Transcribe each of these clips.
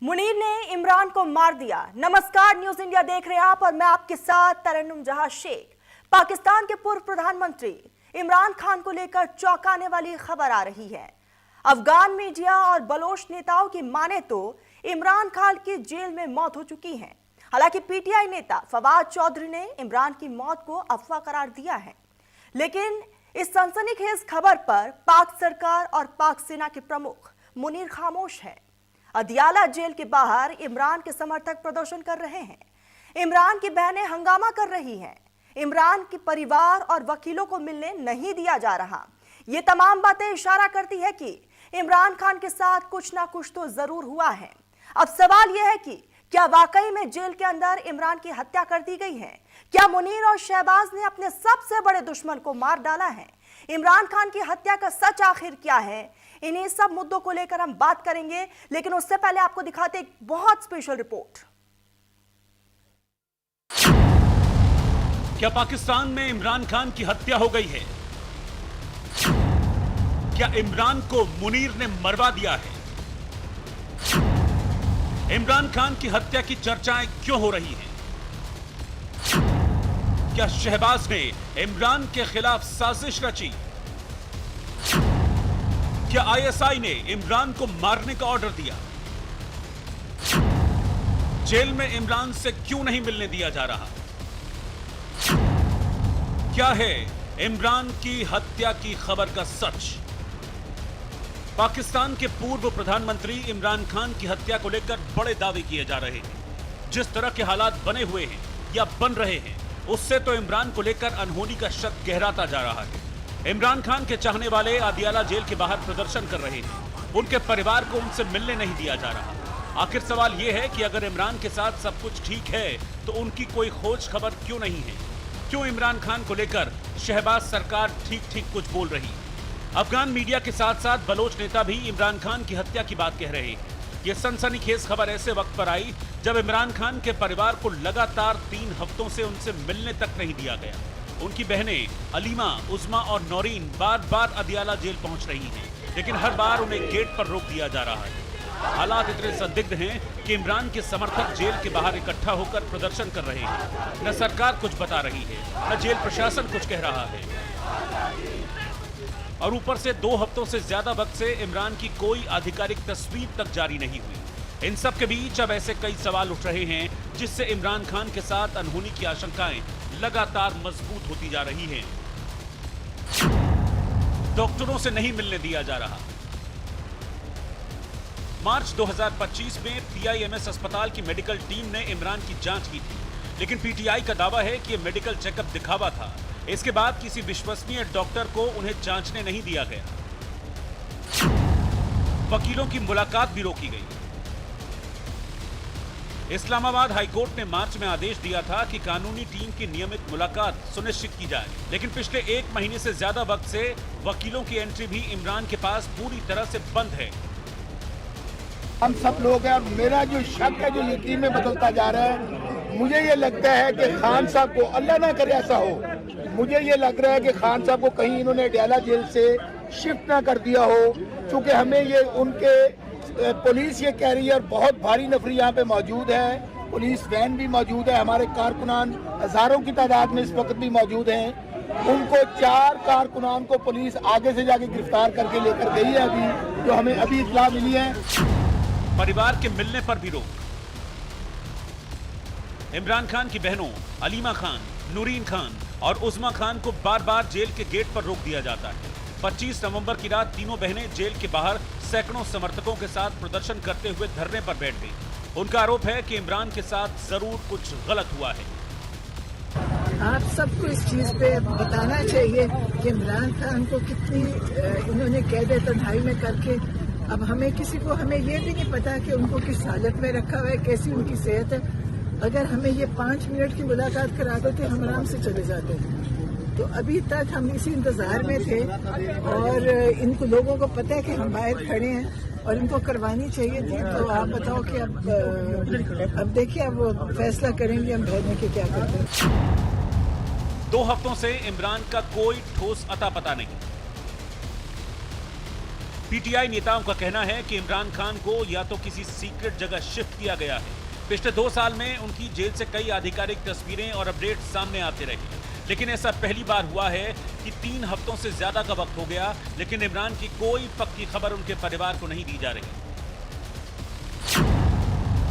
मुनीर ने इमरान को मार दिया। नमस्कार, न्यूज इंडिया देख रहे हैं आप और मैं आपके साथ तरन्नुम जहां शेख। पाकिस्तान के पूर्व प्रधानमंत्री इमरान खान को लेकर चौंकाने वाली खबर आ रही है। अफगान मीडिया और बलोच नेताओं की माने तो इमरान खान की जेल में मौत हो चुकी है। हालांकि पीटीआई नेता फवाद चौधरी ने इमरान की मौत को अफवाह करार दिया है, लेकिन इस सनसनीखेज खबर पर पाक सरकार और पाक सेना के प्रमुख मुनीर खामोश है। अदियाला जेल के बाहर इमरान के समर्थक प्रदर्शन कर रहे हैं। इमरान की बहनें हंगामा कर रही हैं। इमरान के परिवार और वकीलों को मिलने नहीं दिया जा रहा। ये तमाम बातें इशारा करती है कि इमरान खान के साथ कुछ ना कुछ तो जरूर हुआ है। अब सवाल यह है कि क्या वाकई में जेल के अंदर इमरान की हत्या कर दी गई है? क्या मुनीर और शहबाज ने अपने सबसे बड़े दुश्मन को मार डाला है? इमरान खान की हत्या का सच आखिर क्या है? इन्हीं सब मुद्दों को लेकर हम बात करेंगे, लेकिन उससे पहले आपको दिखाते एक बहुत स्पेशल रिपोर्ट। क्या पाकिस्तान में इमरान खान की हत्या हो गई है? क्या इमरान को मुनीर ने मरवा दिया है? इमरान खान की हत्या की चर्चाएं क्यों हो रही हैं? क्या शहबाज ने इमरान के खिलाफ साजिश रची? क्या आईएसआई ने इमरान को मारने का ऑर्डर दिया? जेल में इमरान से क्यों नहीं मिलने दिया जा रहा? क्या है इमरान की हत्या की खबर का सच? पाकिस्तान के पूर्व प्रधानमंत्री इमरान खान की हत्या को लेकर बड़े दावे किए जा रहे हैं। जिस तरह के हालात बने हुए हैं या बन रहे हैं, उससे तो इमरान को लेकर अनहोनी का शक गहराता जा रहा है। इमरान खान के चाहने वाले अदियाला जेल के बाहर प्रदर्शन कर रहे हैं। उनके परिवार को उनसे मिलने नहीं दिया जा रहा। आखिर सवाल यह है कि अगर इमरान के साथ सब कुछ ठीक है तो उनकी कोई खोज खबर क्यों नहीं है? क्यों इमरान खान को लेकर शहबाज सरकार ठीक कुछ बोल रही? अफगान मीडिया के साथ साथ बलोच नेता भी इमरान खान की हत्या की बात कह रहे हैं। यह सनसनीखेज खबर ऐसे वक्त पर आई जब इमरान खान के परिवार को लगातार 3 हफ्तों से उनसे मिलने तक नहीं दिया गया। उनकी बहनें अलीमा, उज़मा और नौरीन बार अदियाला जेल पहुंच रही हैं, लेकिन हर बार उन्हें गेट पर रोक दिया जा रहा है। हालात इतने संदिग्ध हैं कि इमरान के समर्थक जेल के बाहर इकट्ठा होकर प्रदर्शन कर रहे हैं। न सरकार कुछ बता रही है, न जेल प्रशासन कुछ कह रहा है, और ऊपर से 2 हफ्तों से ज्यादा वक्त से इमरान की कोई आधिकारिक तस्वीर तक जारी नहीं हुई। इन सब के बीच अब ऐसे कई सवाल उठ रहे हैं जिससे इमरान खान के साथ अनहोनी की आशंकाएं लगातार मजबूत होती जा रही हैं। डॉक्टरों से नहीं मिलने दिया जा रहा। मार्च 2025 में पीआईएमएस अस्पताल की मेडिकल टीम ने इमरान की जांच की थी, लेकिन पीटीआई का दावा है कि यह मेडिकल चेकअप दिखावा था। इसके बाद किसी विश्वसनीय डॉक्टर को उन्हें जांचने नहीं दिया गया। वकीलों की मुलाकात भी रोकी गई। इस्लामाबाद हाईकोर्ट ने मार्च में आदेश दिया था कि कानूनी टीम की नियमित मुलाकात सुनिश्चित की जाए, लेकिन पिछले 1 महीने से ज्यादा वक्त से वकीलों की एंट्री भी इमरान के पास पूरी तरह से बंद है। हम सब लोग हैं और मेरा जो शक है जो यकीन में बदलता जा रहा है। मुझे ये लगता है कि खान साहब को, अल्लाह ना करे ऐसा हो, मुझे ये लग रहा है कि खान साहब को कहीं इन्होंने अदियाला जेल से शिफ्ट ना कर दिया हो, क्योंकि हमें ये उनके पुलिस ये कह रही है और बहुत भारी नफरी यहाँ पे मौजूद है। पुलिस वैन भी मौजूद है, हमारे कारकुनान हजारों की तादाद में इस वक्त भी मौजूद हैं। उनको 4 कारकुनान को पुलिस आगे से जाके गिरफ्तार करके लेकर गई है, अभी जो हमें अभी इत्तला मिली है। परिवार के मिलने पर भी रोक। इमरान खान की बहनों अलीमा खान, नूरीन खान और उज़मा खान को बार जेल के गेट पर रोक दिया जाता है। 25 नवंबर की रात तीनों बहनें जेल के बाहर सैकड़ों समर्थकों के साथ प्रदर्शन करते हुए धरने पर बैठ गई। उनका आरोप है कि इमरान के साथ जरूर कुछ गलत हुआ है। आप सबको इस चीज पे बताना चाहिए कि इमरान खान को कितनी इन्होंने कैद तन्हाई में करके, अब हमें किसी को हमें ये भी नहीं पता कि उनको किस हालत में रखा हुआ है, कैसी उनकी सेहत है। अगर हमें ये 5 मिनट की मुलाकात करा देते हम आराम से चले जाते। तो अभी तक हम इसी इंतजार में थे और इनको लोगों को पता है कि हम बाहर खड़े हैं और इनको करवानी चाहिए थी। तो आप बताओ कि अब देखिए अब वो फैसला करेंगे हम भेजने के क्या करते हैं। 2 हफ्तों से इमरान का कोई ठोस अता पता नहीं। पीटीआई नेताओं का कहना है कि इमरान खान को या तो किसी सीक्रेट जगह शिफ्ट किया गया है। पिछले 2 साल में उनकी जेल से कई आधिकारिक तस्वीरें और अपडेट सामने आते रहे, लेकिन ऐसा पहली बार हुआ है कि 3 हफ्तों से ज्यादा का वक्त हो गया, लेकिन इमरान की कोई पक्की खबर उनके परिवार को नहीं दी जा रही।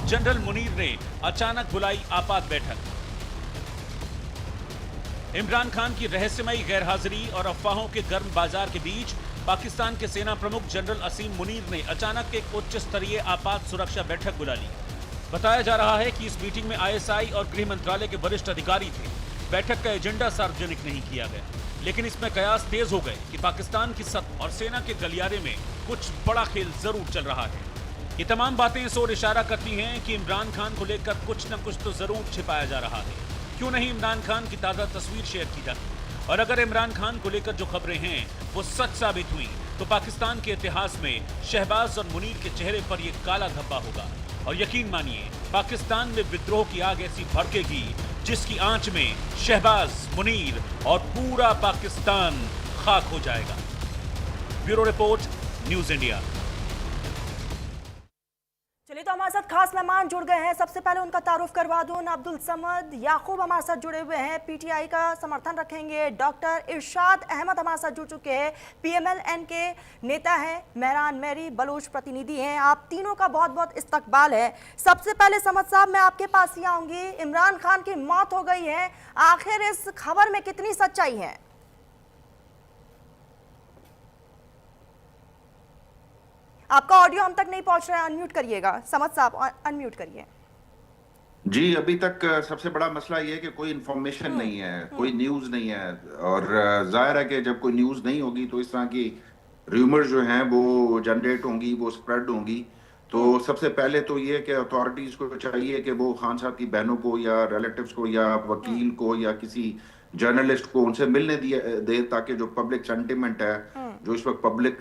जनरल मुनीर ने अचानक बुलाई आपात बैठक। इमरान खान की रहस्यमयी गैरहाजिरी और अफवाहों के गर्म बाजार के बीच पाकिस्तान के सेना प्रमुख जनरल असीम मुनीर ने अचानक एक उच्च स्तरीय आपात सुरक्षा बैठक बुला ली। बताया जा रहा है कि इस मीटिंग में आईएसआई और गृह मंत्रालय के वरिष्ठ अधिकारी थे। बैठक का एजेंडा सार्वजनिक नहीं किया गया, लेकिन इसमें कयास तेज हो गए कि पाकिस्तान की सत्ता और सेना के गलियारे में कुछ बड़ा खेल जरूर चल रहा है। ये तमाम बातें इस ओर इशारा करती हैं कि इमरान खान को लेकर कुछ न कुछ तो जरूर छिपाया जा रहा है। क्यों नहीं इमरान खान की ताज़ा तस्वीर शेयर की जाती? और अगर इमरान खान को लेकर जो खबरें हैं वो सच साबित हुई तो पाकिस्तान के इतिहास में शहबाज और मुनीर के चेहरे पर ये काला धब्बा होगा। और यकीन मानिए, पाकिस्तान में विद्रोह की आग ऐसी भड़केगी जिसकी आंच में शहबाज, मुनीर और पूरा पाकिस्तान खाक हो जाएगा। Bureau report, news India. चलिए, तो हमारे साथ खास मेहमान जुड़ गए हैं। सबसे पहले उनका तारुफ करवा दूं। अब्दुल समद याकूब हमारे साथ जुड़े हुए हैं, पीटीआई का समर्थन रखेंगे। डॉक्टर इरशाद अहमद हमारे साथ जुड़ चुके हैं, पीएमएलएन के नेता हैं। मेहरान मेरी बलूच प्रतिनिधि हैं। आप तीनों का बहुत बहुत इस्तकबाल है। सबसे पहले समद साहब, मैं आपके पास ही आऊंगी। इमरान खान की मौत हो गई है, आखिर इस खबर में कितनी सच्चाई है? आपका ऑडियो हम तक नहीं पहुंच रहा है, अनम्यूट करिएगा। समद साहब, अनम्यूट करिए। जी, अभी तक सबसे बड़ा मसला ये है कि कोई इंफॉर्मेशन नहीं है, कोई न्यूज़ नहीं है। और जाहिर है कि जब कोई न्यूज़ नहीं होगी तो इस तरह की र्यूमर्स जो हैं वो जनरेट होंगी, वो स्प्रेड होंगी। तो सबसे पहले तो ये कि अथॉरिटीज़ को चाहिए कि वो खान साहब की बहनों को या रिलेटिव्स को या वकील को या किसी जर्नलिस्ट को उनसे मिलने दे, ताकि जो पब्लिक सेंटिमेंट है, जो इस वक्त public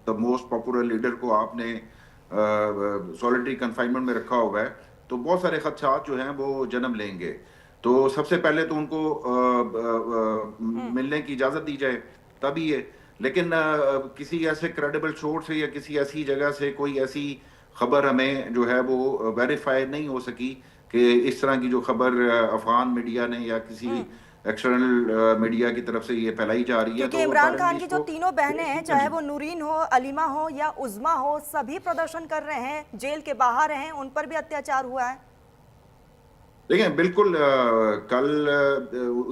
the most popular leader को आपने सॉलिटरी कन्फाइनमेंट में रखा हुआ है, तो बहुत सारे खदशात जो हैं वो जन्म लेंगे। तो सबसे पहले तो उनको मिलने की इजाजत दी जाए, तभी ये। लेकिन किसी ऐसे क्रेडिबल सोर्स से या किसी ऐसी जगह से कोई ऐसी खबर हमें जो है वो वेरीफाई नहीं हो सकी कि इस तरह की जो खबर अफगान मीडिया ने या किसी एक्सटर्नल मीडिया की तरफ से ये फैलाई जा रही है। क्योंकि इमरान खान की जो तीनों बहनें हैं, चाहे वो नूरीन हो, अलीमा हो या उज़मा हो, सभी प्रदर्शन कर रहे हैं, जेल के बाहर हैं, उन पर भी अत्याचार हुआ है। देखिए, बिल्कुल कल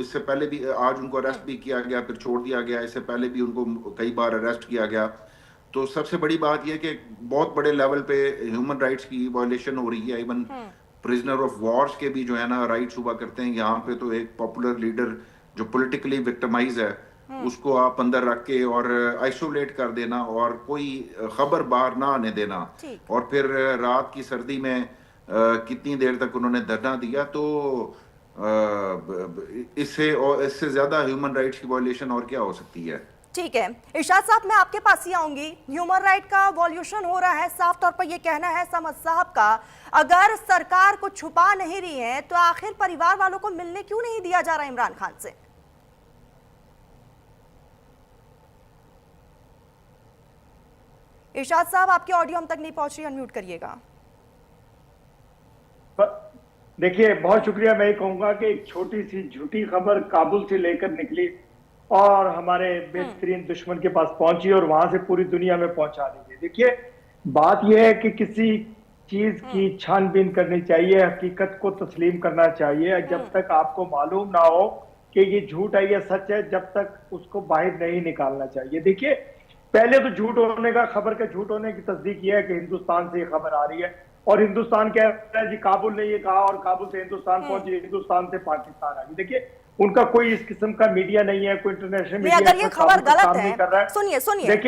इससे पहले भी आज उनको अरेस्ट भी किया गया, फिर छोड़ दिया गया। इससे पहले भी उनको कई बार अरेस्ट किया गया। तो सबसे बड़ी बात यह कि बहुत बड़े लेवल पे ह्यूमन राइट्स की वायलेशन हो रही है। इवन प्रिजनर ऑफ वॉर्स के भी जो है ना राइट्स हुआ करते हैं। यहाँ पे तो एक पॉपुलर लीडर जो पॉलिटिकली विक्टिमाइज है, उसको आप अंदर रख के और आइसोलेट कर देना और कोई खबर बाहर ना आने देना, और फिर रात की सर्दी में कितनी देर तक उन्होंने धरना दिया। तो इससे ज्यादा ह्यूमन राइट्स की वायलेशन और क्या हो सकती है? ठीक है, इरशाद साहब, मैं आपके पास ही आऊंगी। ह्यूमन राइट का वॉल्यूशन हो रहा है, साफ तौर पर यह कहना है समद साहब का। अगर सरकार को छुपा नहीं रही है तो आखिर परिवार वालों को मिलने क्यों नहीं दिया जा रहा इमरान खान से? इरशाद साहब, आपकी ऑडियो हम तक नहीं पहुंच रही, अनम्यूट करिएगा। देखिए, बहुत शुक्रिया। मैं कहूंगा कि एक छोटी सी झूठी खबर काबुल से लेकर निकली और हमारे बेहतरीन दुश्मन के पास पहुंची और वहां से पूरी दुनिया में पहुंचा दी गई। देखिए, बात यह है कि किसी चीज की छानबीन करनी चाहिए, हकीकत को तस्लीम करना चाहिए। जब तक आपको मालूम ना हो कि ये झूठ है या सच है, जब तक उसको बाहर नहीं निकालना चाहिए। देखिए, पहले तो झूठ होने का, खबर के झूठ होने की तस्दीक यह है कि हिंदुस्तान से ये खबर आ रही है और हिंदुस्तान कह रहा है जी काबुल ने ये कहा, और काबुल से हिंदुस्तान पहुंची, हिंदुस्तान से पाकिस्तान आ गई। देखिए, उनका कोई इस किस्म का मीडिया नहीं है, कोई इंटरनेशनल मीडिया। अगर ये खबर गलत है, सुनिए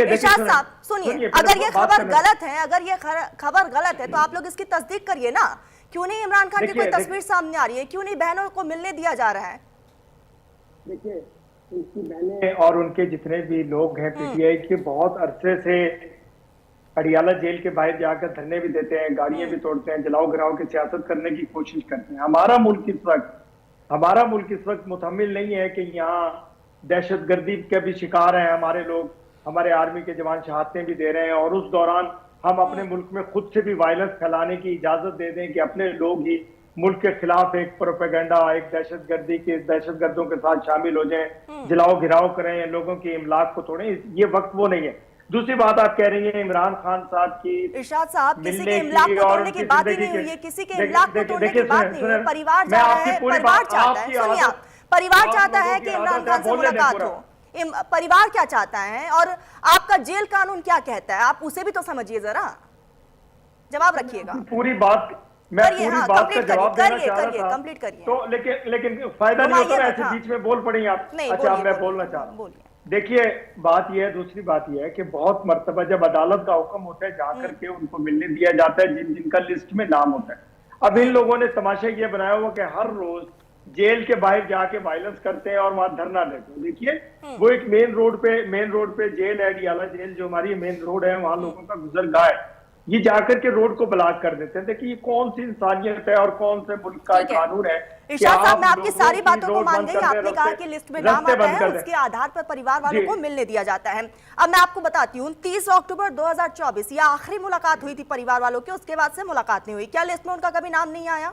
इरशाद साहब, सुनिए, अगर ये खबर गलत है, अगर ये खबर गलत है तो आप लोग इसकी तस्दीक करिए ना। क्यों नहीं इमरान खान की कोई तस्वीर सामने आ रही है? क्यों नहीं बहनों को मिलने दिया जा रहा है? देखिए, उनकी बहनें और उनके जितने भी लोग हैं पीटीआई के, बहुत अरसे से अडियाला जेल के बाहर जाकर धरने भी देते हैं, गाड़ियां भी तोड़ते हैं, जलाओ गिराओ की सियासत करने की कोशिश करते हैं। हमारा मुल्क इस वक्त मुतहम्मिल नहीं है कि यहाँ दहशतगर्दी के भी शिकार हैं हमारे लोग, हमारे आर्मी के जवान शहादतें भी दे रहे हैं, और उस दौरान हम अपने मुल्क में खुद से भी वायलेंस फैलाने की इजाजत दे दें कि अपने लोग ही मुल्क के खिलाफ एक प्रोपेगेंडा, एक दहशतगर्दी के दहशतगर्दों के साथ शामिल हो जाएं, जलाओ घिराव करें, लोगों की इमलाक को तोड़ें, ये वक्त वो नहीं है। दूसरी बात आप कह रही हैं इमरान खान साहब की, इरशाद साहब, किसी के इमलाक को तोड़ने की बात ही नहीं हुई है, किसी के इमलाक को तोड़ने की बात नहीं हुई। परिवार जा रहा है, परिवार चाहता है, सुनिए आप, परिवार चाहता है कि इमरान खान से मुलाकात हो। परिवार क्या चाहता है और आपका जेल कानून क्या कहता है, आप उसे भी तो समझिए जरा, जवाब रखिएगा। पूरी बात मैं पूरी बात का जवाब देना चाह रहा था, कंप्लीट करिए। तो लेकिन फायदा नहीं होता, ऐसे बीच में बोल पड़ी आप। अच्छा, मैं बोलना चाह रहा हूँ। देखिए, बात यह है, दूसरी बात यह है कि बहुत मर्तबा जब अदालत का हुक्म होता है जा करके उनको मिलने दिया जाता है जिनका लिस्ट में नाम होता है। अब इन लोगों ने तमाशा ये बनाया हुआ कि हर रोज जेल के बाहर जाके वायलेंस करते हैं और वहां धरना देते हैं। देखिए, वो एक मेन रोड पे जेल है, डियाला जेल जो हमारी मेन रोड है, वहां लोगों का गुजरगाह है, ये जाकर के रोड को ब्लॉक कर देते हैं। देखिए, ये कौन सी इंसानियत है और कौन से मुल्क का कानून है। इरशाद साहब, मैं आपकी सारी बातों को मान गई। आपने कहा कि लिस्ट में नाम आता है, उसके आधार पर परिवार वालों को मिलने दिया जाता है। अब मैं आपको बताती हूँ, 30 अक्टूबर 2024 ये आखिरी मुलाकात हुई थी परिवार वालों की, उसके बाद से मुलाकात नहीं हुई। क्या लिस्ट में उनका कभी नाम नहीं आया?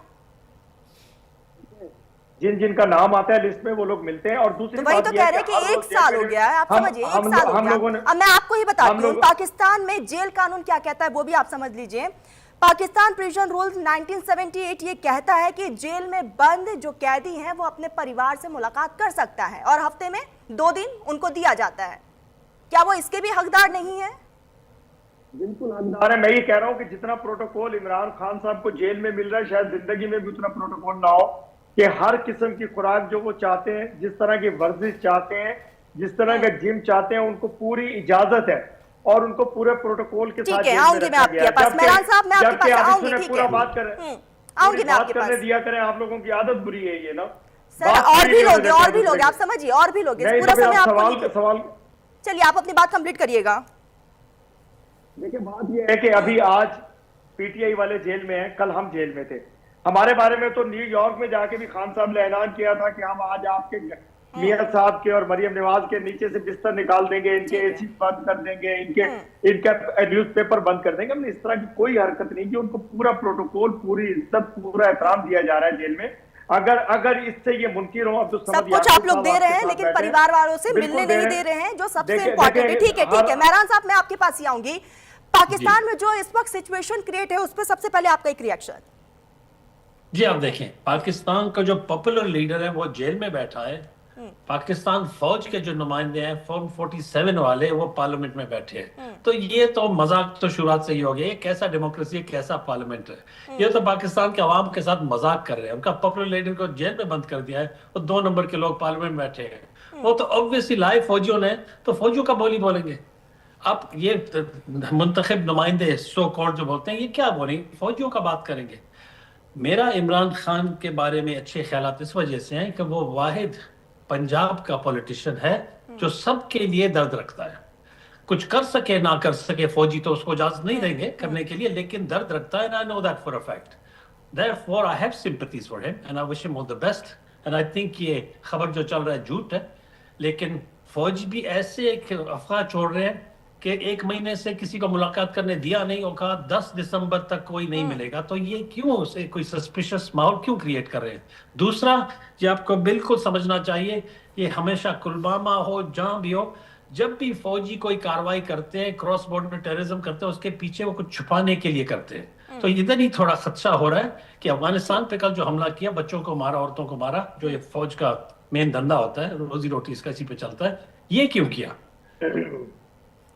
जिनका नाम आता है लिस्ट में वो लोग मिलते हैं। और दूसरी वही तो कह रहे हैं कि 1 साल हो गया है, आप समझिए, 1 साल हो गया। अब मैं आपको ही बताती हूँ, पाकिस्तान में जेल कानून क्या कहता है वो भी आप समझ लीजिए। पाकिस्तान प्रिजन रूल्स 1978 ये कहता है कि जेल में बंद जो कैदी हैं वो अपने परिवार से मुलाकात कर सकता है और हफ्ते में 2 दिन उनको दिया जाता है। क्या वो इसके भी हकदार नहीं है? बिल्कुल हकदार है। मैं ये कह रहा हूँ कि जितना प्रोटोकॉल इमरान खान साहब को जेल में मिल रहा है, शायद जिंदगी में भी उतना प्रोटोकॉल ना हो कि हर किस्म की खुराक जो वो चाहते हैं, जिस तरह की वर्जिश चाहते हैं, जिस तरह का जिम चाहते हैं, उनको पूरी इजाजत है और उनको पूरे प्रोटोकॉल के साथ। ठीक है, आऊंगी मैं आपके पास। मेहरान साहब, मैं आपके पास आऊंगी, ठीक है, बात करें, आऊंगी मैं आपके पास। दिया करें, आप लोगों की आदत बुरी है ये ना सर। और भी लोग आप समझिए, और भी लोग पूरा समय आपको सवाल। चलिए, आप अपनी बात कंप्लीट करिएगा। देखिए, बात ये है कि अभी आज पीटीआई वाले जेल में हैं, कल हम जेल में थे। हमारे बारे में तो न्यूयॉर्क में जाके भी खान साहब ने ऐलान किया था कि हम आज आपके मियां साहब के और मरियम नवाज के नीचे से बिस्तर निकाल देंगे, इनके एसी बंद कर देंगे, इनका न्यूज़पेपर बंद कर देंगे। हमने इस तरह की कोई हरकत नहीं की। उनको पूरा प्रोटोकॉल, पूरी इज्जत, पूरा एहतराम दिया जा रहा है जेल में। अगर इससे ये मुनकिर हो, अब तो सब कुछ आप लोग दे रहे हैं, लेकिन परिवार वालों से मिलने नहीं दे रहे हैं, जो सबसे इम्पोर्टेंट है। ठीक है, मेहरान साहब, मैं आपके पास ही आऊंगी। पाकिस्तान में जो इस वक्त सिचुएशन क्रिएट है, उस पर सबसे पहले आपका एक रिएक्शन। जी, आप देखें, पाकिस्तान का जो पॉपुलर लीडर है वो जेल में बैठा है। पाकिस्तान फौज के जो नुमाइंदे हैं, फॉर्म 47 वाले, वो पार्लियामेंट में बैठे हैं। तो ये तो मजाक तो शुरुआत से ही हो गया। ये कैसा डेमोक्रेसी है, कैसा पार्लियामेंट है? ये तो पाकिस्तान के अवाम के साथ मजाक कर रहे हैं। उनका पॉपुलर लीडर को जेल में बंद कर दिया है, वो 2 नंबर के लोग पार्लियामेंट में बैठे हैं। वो तो ऑब्वियसली लाइव फौजियों ने, तो फौजियों का बोली बोलेंगे। अब ये मुंतखब नुमाइंदे सो कॉल्ड जो बोलते हैं, ये क्या बोलेंगे? फौजियों का बात करेंगे। मेरा इमरान खान के बारे में अच्छे ख्यालात इस वजह से हैं कि वो वाहिद पंजाब का पॉलिटिशियन है जो सबके लिए दर्द रखता है। कुछ कर सके ना कर सके, फौजी तो उसको इजाजत नहीं देंगे करने के लिए, लेकिन दर्द रखता है। I know that for a fact. Therefore, I have sympathies for him and I wish him all the best. And I think ये खबर जो चल रहा है झूठ है, लेकिन फौज भी ऐसे एक अफवाह छोड़ रहे हैं कि 1 महीने से किसी को मुलाकात करने दिया नहीं और कहा 10 दिसंबर तक कोई नहीं मिलेगा। तो ये क्यों उसे कोई सस्पिशियस माहौल क्यों क्रिएट कर रहे हैं? दूसरा, ये आपको बिल्कुल समझना चाहिए, ये हमेशा पुलवामा हो, जहां भी हो, जब भी फौजी कोई कार्रवाई करते हैं, क्रॉस बॉर्डर टेररिज्म करते हैं, उसके पीछे वो कुछ छुपाने के लिए करते हैं। तो इधर ही थोड़ा खदशा हो रहा है कि अफगानिस्तान पे कल जो हमला किया, बच्चों को मारा, औरतों को मारा, जो ये फौज का मेन धंधा होता है, रोजी रोटी इसका इसी पे चलता है, ये क्यों किया?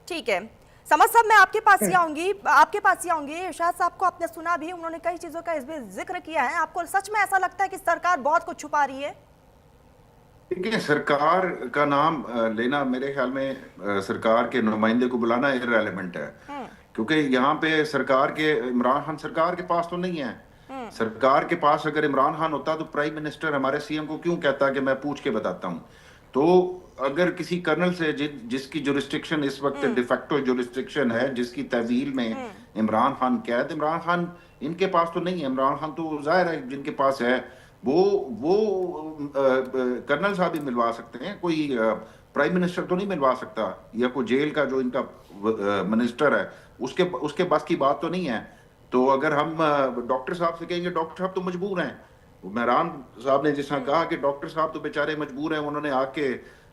ठीक है, समझ साहब, मैं आपके पास ही आऊंगी। इरशाद साहब को आपने सुना भी, उन्होंने कई चीजों का इसमें जिक्र किया है। आपको सच में ऐसा लगता है कि सरकार बहुत कुछ छुपा रही है? देखिए, सरकार का नाम लेना, मेरे ख्याल में सरकार के नुमाइंदे को बुलाना इररेलेवेंट है, क्योंकि यहाँ पे सरकार के, इमरान खान सरकार के पास तो नहीं है। सरकार के पास अगर इमरान खान होता तो प्राइम मिनिस्टर हमारे सीएम को क्यों कहता कि मैं पूछ के बताता हूँ? तो अगर किसी कर्नल से जिसकी जुरिस्डिक्शन इस वक्त डिफेक्टो जुरिस्डिक्शन है, जिसकी तहवील में इमरान खान कैद, इमरान खान इनके पास तो नहीं है। इमरान खान तो जाहिर है जिनके पास है वो कर्नल साहब भी मिलवा सकते हैं, कोई प्राइम मिनिस्टर तो नहीं मिलवा सकता, या कोई जेल का जो इनका मिनिस्टर है उसके बस की बात तो नहीं है। तो अगर हम डॉक्टर साहब से कहेंगे, डॉक्टर साहब तो मजबूर हैं, मेहरान साहब ने जिस तरह कहा कि डॉक्टर साहब तो बेचारे मजबूर हैं, उन्होंने आके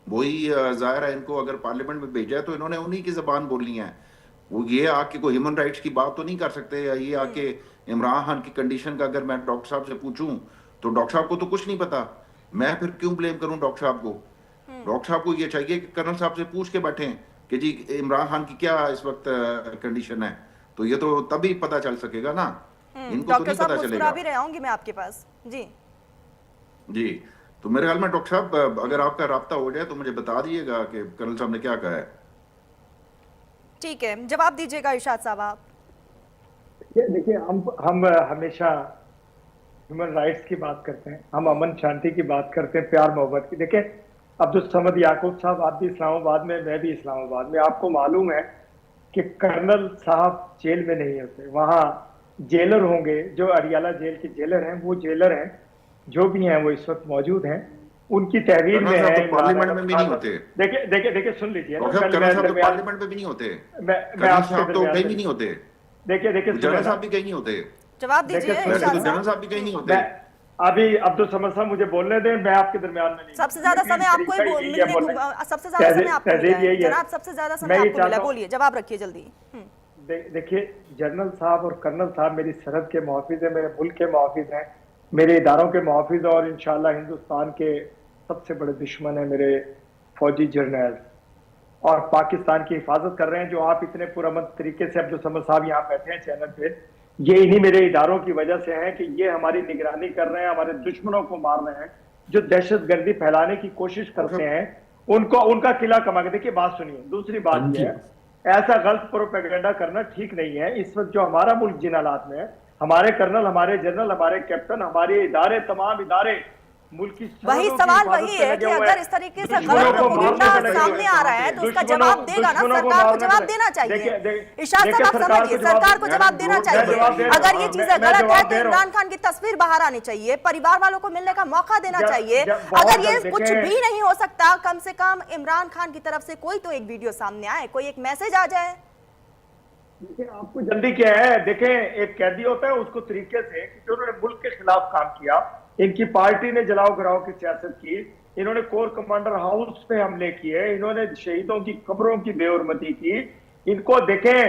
वही जाहिर है इनको अगर पार्लियामेंट में भेजा है तो इन्होंने उन्हीं की जबान बोलनी है। वो ये आके कोई ह्यूमन राइट्स की बात तो नहीं कर सकते, या ये आके इमरान खान की कंडीशन का अगर मैं डॉक्टर साहब से पूछूं तो डॉक्टर साहब को तो कुछ नहीं पता, मैं फिर क्यों ब्लेम करूं डॉक्टर साहब को। डॉक्टर साहब को ये चाहिए कि कर्नल साहब से पूछ के बैठें कि जी इमरान खान की क्या इस वक्त कंडीशन है, तो ये तो तभी पता चल सकेगा ना, इनको तो नहीं पता चलेगा। भी रहूंगी मैं आपके पास जी। तो मेरे ख्याल में डॉक्टर साहब अगर आपका राब्ता हो जाए तो मुझे बता दीजिएगा कि कर्नल साहब ने क्या कहा है। ठीक है, जवाब दीजिएगा इरशाद साहब आप। देखिए हम हमेशा ह्यूमन राइट्स की बात करते हैं, हम अमन शांति की बात करते हैं, प्यार मोहब्बत की। देखिए अब्दुल समद याकूब साहब, आप भी इस्लामाबाद में, मैं भी इस्लामाबाद में, आपको मालूम है कि कर्नल साहब जेल में नहीं होते, वहाँ जेलर होंगे, जो अरियाला जेल के जेलर हैं, वो जेलर हैं, जो भी हैं वो इस वक्त मौजूद हैं, उनकी तहरीर में है। पार्लियामेंट में भी नहीं होते। देखिए सुन लीजिए, पार्लियामेंट में भी नहीं होते, तो कहीं भी नहीं होते। देखिए जनरल साहब भी कहीं नहीं होते। जवाब दीजिए। जनरल साहब भी कहीं नहीं होते। अभी अब्दुल समद साहब मुझे बोलने दें, मैं आपके दरमियान में नहीं। सबसे ज्यादा समय आपको ही मिलने को, सबसे ज्यादा समय आपको मिला है जनाब, सबसे ज्यादा समय आपको मिला, बोलिए, जवाब रखिए जल्दी। देखिए जनरल साहब और कर्नल साहब मेरी सरहद के मुहाफिज है, मेरे मुल्क के मुहाफिज हैं, मेरे इदारों के मुहाफिज, और इंशाल्लाह हिंदुस्तान के सबसे बड़े दुश्मन है मेरे फौजी जर्नल, और पाकिस्तान की हिफाजत कर रहे हैं। जो आप इतने पुरअमन तरीके से अब्दुल समद साहब यहाँ बैठे हैं चैनल पे, ये इन्हीं मेरे इदारों की वजह से है कि ये हमारी निगरानी कर रहे हैं, हमारे दुश्मनों को मार रहे हैं, जो दहशतगर्दी फैलाने की कोशिश करते हैं, उनको उनका किला कमा के। देखिए बात सुनिए, दूसरी बात यह है, ऐसा गलत प्रोपेगेंडा करना ठीक नहीं है। इस वक्त जो हमारा मुल्क जिन हालात में है, हमारे कर्नल, हमारे जनरल, हमारे कैप्टन, हमारे इदारे, तमाम इदारे मुल्क की, वही सवाल वही है कि अगर इस तरीके से गलत प्रोपेगेंडा सामने आ रहा है तो उसका जवाब देगा ना, सरकार को जवाब देना चाहिए। इरशाद साहब आप समझिए, सरकार को जवाब देना चाहिए। अगर ये चीजें गलत है तो इमरान खान की तस्वीर बाहर आनी चाहिए, परिवार वालों को मिलने का मौका देना चाहिए। अगर ये कुछ भी नहीं हो सकता, कम से कम इमरान खान की तरफ से कोई तो एक वीडियो सामने आए, कोई एक मैसेज आ जाए। आपको जल्दी क्या है, देखें एक कैदी होता है, उसको तरीके से, क्योंकि उन्होंने मुल्क के खिलाफ काम किया, इनकी पार्टी ने जलाओ गिराओ की सियासत की, इन्होंने कोर कमांडर हाउस पे हमले किए, इन्होंने शहीदों की कब्रों की बेहरमती की। इनको देखें,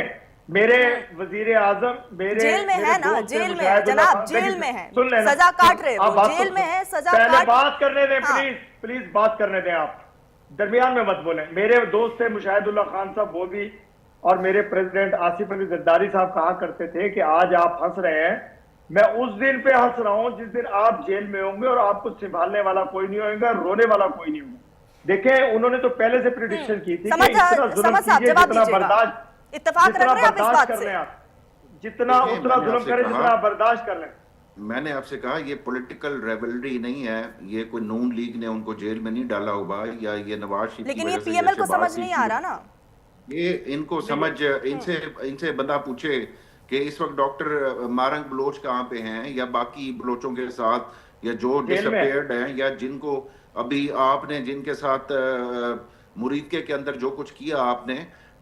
मेरे वजीर आजम मेरे जेल में है ना, जेल में है जनाब, जेल में है, सजा काट रहे हैं, जेल में है, सजा पहले बात करने दें, प्लीज बात करने दें, आप दरमियान में मत बोलें। मेरे दोस्त थे मुशाहिदुल्लाह खान साहब, वो भी, और मेरे प्रेसिडेंट आसिफ अली जरदारी साहब कहा करते थे कि आज आप हंस रहे हैं, मैं उस दिन पे हंस रहा हूं जिस दिन आप जेल में होंगे और आपको संभालने वाला कोई नहीं होगा, रोने वाला कोई नहीं होगा। देखें उन्होंने तो पहले से प्रेडिक्शन की थी कि इतना जुल्म कीजिए, जितना बर्दाश्त, इत्तेफाक रख रहे हैं आप इस बात से, जितना उतना जुल्म करें, जितना बर्दाश्त कर लें। मैंने आपसे कहा ये पॉलिटिकल रेवलरी नहीं है, ये कोई नून लीग ने उनको जेल में नहीं डाला हुआ, या ये नवाज शरीफ, लेकिन ये पीएमएल को समझ नहीं आ रहा ना, ये इनको समझ, इनसे बंदा पूछे कि इस वक्त डॉक्टर मारंग बलोच कहाँ पे हैं, या बाकी बलोचों के साथ, या जो डिसअपेयर्ड हैं, या जिनको अभी आपने जिनके साथ मुरीदके के अंदर जो कुछ किया आपने,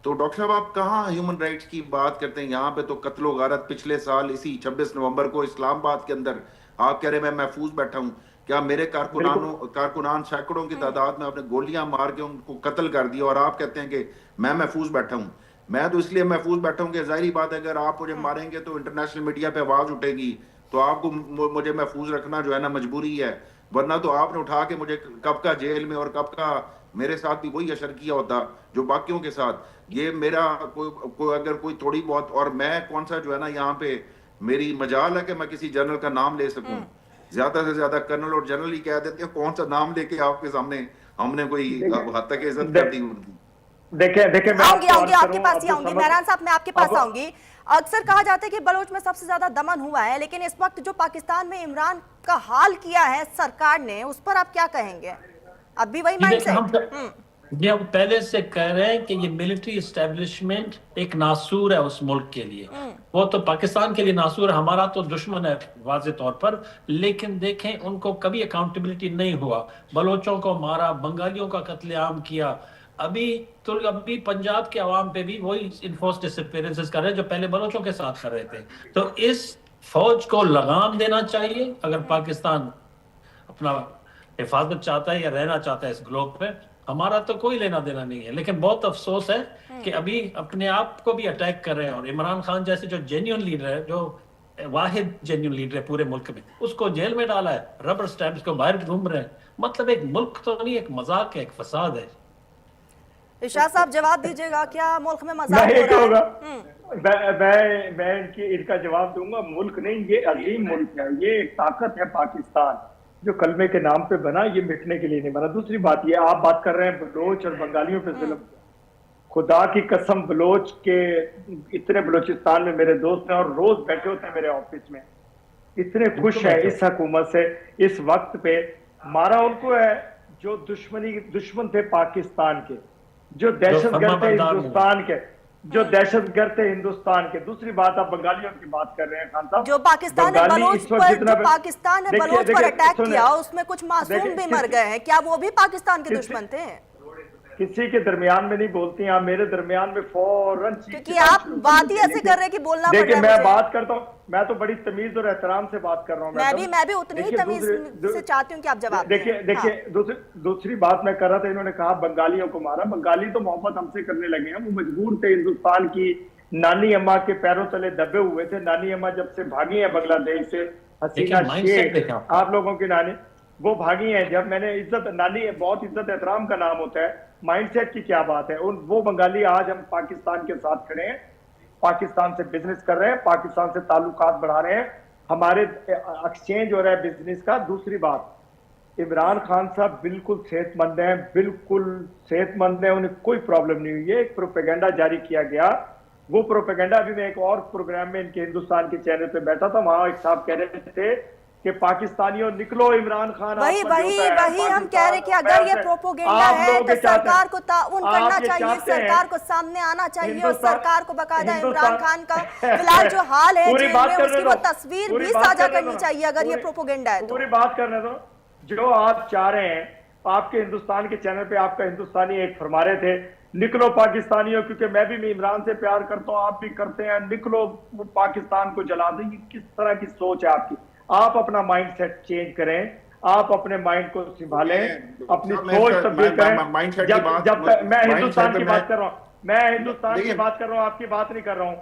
तो डॉक्टर साहब आप कहाँ ह्यूमन राइट्स की बात करते हैं। यहाँ पे तो कत्लो गारत पिछले साल इसी 26 नवंबर को इस्लामाबाद के अंदर, आप कह रहे मैं महफूज बैठा हूँ, क्या मेरे कारकुनान सैकड़ों की तादाद में आपने गोलियां मार के उनको कत्ल कर दिया, और आप कहते हैं कि मैं महफूज बैठा हूँ। मैं तो इसलिए महफूज बैठा हूँ कि जाहिर बात है, अगर आप मुझे मारेंगे तो इंटरनेशनल मीडिया पे आवाज उठेगी, तो आपको मुझे महफूज रखना जो है ना मजबूरी है, वरना तो आपने उठा के मुझे कब का जेल में और कब का मेरे साथ भी वही असर किया होता जो बाकियों के साथ। ये मेरा अगर कोई थोड़ी बहुत, और मैं कौन सा जो है ना यहाँ पे मेरी मजाल है कि मैं किसी जनरल का नाम ले सकूं, ज्यादा से ज्यादा कर्नल और जनरल ही कह देते हैं, कौन सा नाम लेके आपके सामने हमने कोई हद तक इज्जत कर दी उनकी। देखे आऊंगी आपके पास ही आऊंगी, मेहरान साहब मैं आपके पास आऊंगी। अक्सर कहा जाता है कि बलोच में सबसे ज्यादा दमन हुआ है, लेकिन इस वक्त जो पाकिस्तान में इमरान का हाल किया है सरकार ने, उस पर आप क्या कहेंगे? अब भी वही माइंड से ये हम पहले से कह रहे हैं कि ये मिलिट्री इस्टेब्लिशमेंट एक नासूर है उस मुल्क के लिए। वो तो पाकिस्तान के लिए नासूर है, हमारा तो दुश्मन है वाज़े तौर पर। लेकिन देखें, उनको कभी अकाउंटेबिलिटी नहीं हुआ। बलोचों को मारा, बंगालियों का कत्लेआम किया। अभी पंजाब के अवाम पे भी वही इन्फोर्स डिसअपीयरेंसेस कर रहे हैं जो पहले बलोचों के साथ कर रहे थे। तो इस फौज को लगाम देना चाहिए अगर पाकिस्तान अपना हिफाजत चाहता है या रहना चाहता है इस ग्लोब पे। हमारा तो कोई लेना देना नहीं है, लेकिन बहुत अफसोस है कि अभी अपने आप को भी अटैक कर रहे हैं। और इमरान खान जैसे जो जेन्युइन लीडर है, जो वाहिद जेन्युइन लीडर है पूरे मुल्क में, उसको जेल में डाला है, रबर स्टैम्प्स को बाहर घूम रहे हैं। मतलब एक मुल्क तो नहीं, एक मजाक है, एक फसाद है। इरशाद साहब जवाब दीजिएगा, क्या मुल्क में मजाक हो रहा है? मैं इनका जवाब दूंगा। मुल्क नहीं, ये अजीम मुल्क है, ये एक ताकत है पाकिस्तान, जो कलमे के नाम पे बना, ये मिटने के लिए नहीं बना। दूसरी बात ये, आप बात कर रहे हैं बलोच और बंगालियों पे जुल्म। खुदा की कसम, बलोच के इतने बलोचिस्तान में मेरे दोस्त हैं और रोज बैठे होते हैं मेरे ऑफिस में, इतने खुश है इस हुकूमत से। इस वक्त पे मारा उनको है जो दुश्मन थे पाकिस्तान के, जो दहशतगर्द थे हिंदुस्तान के, जो दहशतगर्द थे हिंदुस्तान के। दूसरी बात, आप बंगालियों की बात कर रहे हैं खान साहब, जो पाकिस्तान ने बलोच पर अटैक किया, उसमें कुछ मासूम भी मर गए हैं। क्या वो भी पाकिस्तान के दुश्मन थे? किसी के दरमियान में नहीं बोलती हैं आप, मेरे दरमियान में फौरन, क्योंकि आप बात ही ऐसे कर रहे हैं कि बोलना पड़ रहा है। देखिए, मैं बात करता हूँ, मैं तो बड़ी तमीज और एहतराम से बात कर रहा हूँ। मैं भी उतनी ही तमीज से चाहती हूँ कि आप जवाब दें। देखिए, दूसरी बात मैं कर रहा था, इन्होंने कहा बंगालियों को मारा। बंगाली तो मोहब्बत हमसे करने लगे हैं, वो मजबूर थे। हिंदुस्तान की नानी अम्मा के पैरों तले दबे हुए थे। नानी अम्मा जब से भागी है बांग्लादेश से, हसीना शेख, आप लोगों की नानी, वो भागी है। जब मैंने इज्जत, नानी बहुत इज्जत एहतराम का नाम होता है, माइंडसेट की क्या बात है। वो बंगाली आज हम पाकिस्तान के साथ खड़े हैं, पाकिस्तान से बिजनेस कर रहे हैं, पाकिस्तान से ताल्लुकात बढ़ा रहे हैं, हमारे एक्सचेंज हो रहा है बिजनेस का। दूसरी बात, इमरान खान साहब बिल्कुल सेहतमंद हैं, बिल्कुल सेहतमंद हैं, उन्हें कोई प्रॉब्लम नहीं हुई है। एक प्रोपेगेंडा जारी किया गया, वो प्रोपेगेंडा, अभी मैं एक और प्रोग्राम में इनके हिंदुस्तान के चैनल पे बैठा था, वहां एक साहब कह रहे थे कि पाकिस्तानियों निकलो, इमरान खान वही हम कह रहे कि अगर ये प्रोपोगेंडा है तो सरकार को ताउन करना चाहिए, सरकार को सामने आना चाहिए और सरकार को बकायदा इमरान खान का फिलहाल जो हाल है जेल में उसकी वो तस्वीर भी साझा करनी चाहिए अगर ये प्रोपोगेंडा है तो। पूरी बात करने दो। जो आप चाह रहे हैं, आपके हिंदुस्तान के चैनल पे आपका हिंदुस्तानी एक फरमा रहे थे, निकलो पाकिस्तानियों, क्योंकि मैं भी इमरान से प्यार करता हूँ, आप भी करते हैं, निकलो पाकिस्तान को जला दें। किस तरह की सोच है आपकी? आप अपना माइंड सेट चेंज करें, आप अपने माइंड को संभालें, अपनी सोच तब्दील करें। जब मैं हिंदुस्तान की बात कर रहा हूँ, मैं हिंदुस्तान की बात कर रहा हूँ, आपकी बात नहीं कर रहा हूँ।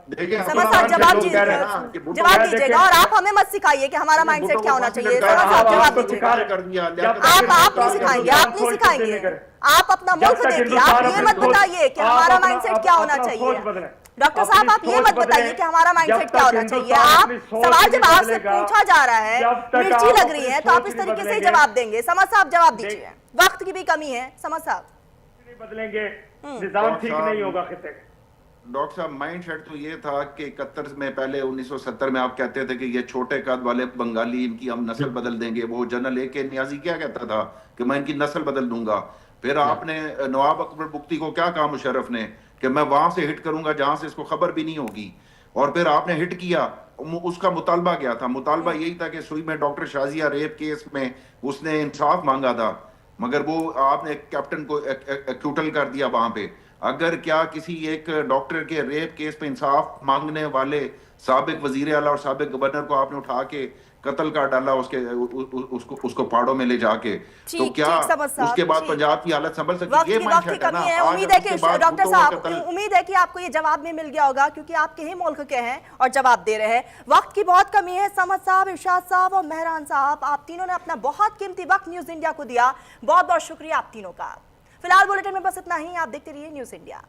जवाब दीजिएगा और आप हमें मत सिखाइए कि हमारा माइंडसेट क्या होना चाहिए। जवाब दीजिएगा। आप नहीं सिखाएंगे, आप नहीं सिखाएंगे, आप अपना मुल्क देखिए। आप ये मत बताइए कि हमारा माइंडसेट क्या होना चाहिए। डॉक्टर साहब, आप ये मत बताइए कि हमारा माइंडसेट क्या होना चाहिए। आप सवाल जब आपसे पूछा जा रहा है, मिर्ची लग रही है, तो आप इस तरीके से ही जवाब देंगे। समझ साहब जवाब दीजिए, वक्त की भी कमी है। समझ साहब, बदलेंगे, निजाम ठीक नहीं होगा खिते। डॉक्टर साहब, माइंड सेट तो ये था कि 71 में, पहले 1970 में आप कहते थे कि ये छोटे कद वाले बंगाली, इनकी हम नस्ल बदल देंगे। वो जनरल ए के नियाजी क्या कहता था कि मैं इनकी नस्ल बदल दूंगा। फिर आपने नवाब अकबर बुख्ती को क्या कहा मुशर्रफ ने कि मैं वहां से हिट करूंगा जहां से इसको खबर भी नहीं होगी, और फिर आपने हिट किया। उसका मुतालबा क्या था? मुतालबा यही था कि सुई में डॉक्टर शाजिया रेप केस में उसने इंसाफ मांगा था, मगर वो आपने कैप्टन को एक्यूटल कर दिया वहां पे। अगर क्या किसी एक डॉक्टर के रेप केस पे इंसाफ मांगने वाले साबिक वजीर आला और साबिक गवर्नर को आपने उठा के कत्ल कर डाला, उसको पहाड़ों में ले जाके, तो क्या उसके बाद पंजाब की हालत संभल सकती है? वक्त की कमी है। उम्मीद है कि डॉक्टर साहब, उम्मीद है कि आपको ये जवाब भी मिल गया होगा, क्योंकि आप के ही मुल्क के हैं और जवाब दे रहे हैं। वक्त की बहुत कमी है। समद साहब, इरशाद साहब और मेहरान साहब, आप तीनों ने अपना बहुत कीमती वक्त न्यूज इंडिया को दिया। बहुत बहुत शुक्रिया आप तीनों का। फिलहाल बुलेटिन में बस इतना ही। आप देखते रहिए न्यूज इंडिया।